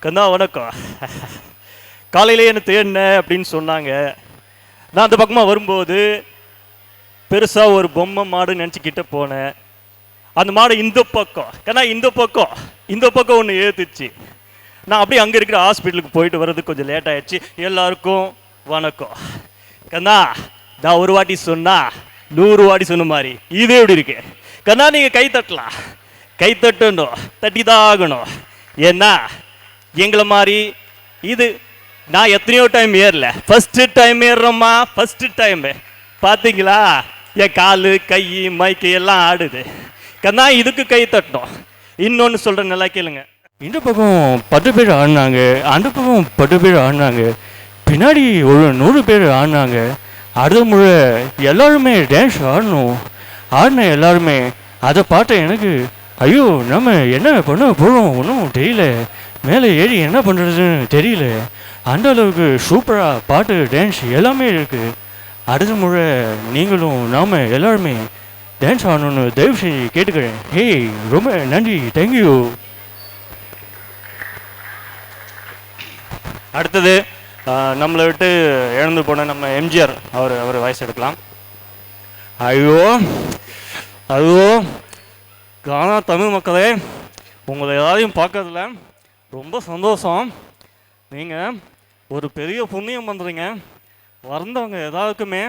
கண்ணா வணக்கம். காலையிலே என்ன தேடின அப்படின்னு சொன்னாங்க. நான் அந்த பக்கமாக வரும்போது பெருசாக ஒரு பொம்மை மாடு நினச்சிக்கிட்ட போனேன். அந்த மாடு இந்த பக்கம் கண்ணா இந்த பக்கம் ஒன்று ஏற்றுச்சு. நான் அப்படியே அங்கே இருக்கிற ஹாஸ்பிட்டலுக்கு போயிட்டு வர்றதுக்கு கொஞ்சம் லேட் ஆகிடுச்சு. எல்லாருக்கும் வணக்கம். கண்ணா நான் ஒரு வாட்டி சொன்னா 100 வாட்டி சொன்ன மாதிரி இது எப்படி இருக்கு கண்ணா? நீங்கள் கை தட்டலாம், கை தட்டணும், தட்டி தான் ஆகணும். ஏன்னா எங்களை மாதிரி இது நான் எத்தனையோ டைம் ஏறல, ஃபஸ்ட்டு டைம் ஏறுறோம்மா. ஃபஸ்ட்டு டைமு பார்த்தீங்களா, என் காலு கை மைக்கு எல்லாம் ஆடுது. கண்ணா இதுக்கு கை தட்டணும். இன்னொன்று சொல்கிறேன், நல்லா கேளுங்க. இந்த பக்கம் 10 பேர் ஆடினாங்க, அந்த பக்கம் 10 பேர் ஆடினாங்க, பின்னாடி ஒரு 100 பேர் ஆடினாங்க. அடுத்த முறை எல்லாருமே டான்ஸ் ஆடின எல்லாருமே அதை பார்த்த எனக்கு ஐயோ நம்ம என்ன பண்ண போகிறோம் ஒன்றும் தெரியல, மேலே ஏறி என்ன பண்ணுறதுன்னு தெரியல. அந்த அளவுக்கு சூப்பராக பாட்டு டான்ஸ் எல்லாமே இருக்குது. அடுத்த முறை நீங்களும் நாம் எல்லாருமே டான்ஸ் ஆடணும்னு தயவு செஞ்சு கேட்டுக்கிறேன். ஹேய் ரொம்ப நன்றி, தேங்க்யூ. அடுத்தது நம்மளை விட்டு இழந்து போன நம்ம எம்ஜிஆர் அவர் வாய்ஸ் எடுக்கலாம். ஐயோ கானா தமிழ் மக்களே, உங்களை எல்லாரையும் பார்க்கறதுல ரொம்ப சந்தோஷம். நீங்கள் ஒரு பெரிய புண்ணியம் பண்ணுறீங்க. வந்தவங்க எல்லாருக்குமே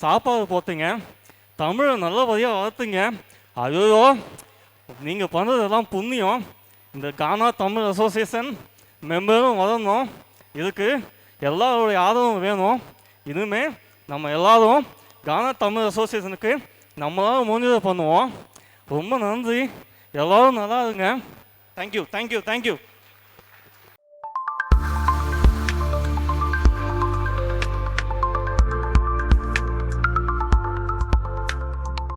சாப்பாடு போட்டீங்க, தமிழை நல்லபடியாக வளர்த்துங்க. ஐயோ நீங்கள் பண்ணுறதெல்லாம் புண்ணியம். இந்த கானா தமிழ் அசோசியேஷன் மெம்பரும் வரணும். இதுக்கு எல்லாருடைய ஆதரவும் வேணும். இதுவுமே நம்ம எல்லாரும் கானா தமிழ் அசோசியேஷனுக்கு நம்மளால் முடிஞ்சதை பண்ணுவோம். ரொம்ப நன்றி, எல்லோரும் நல்லா இருங்க. தேங்க்யூ.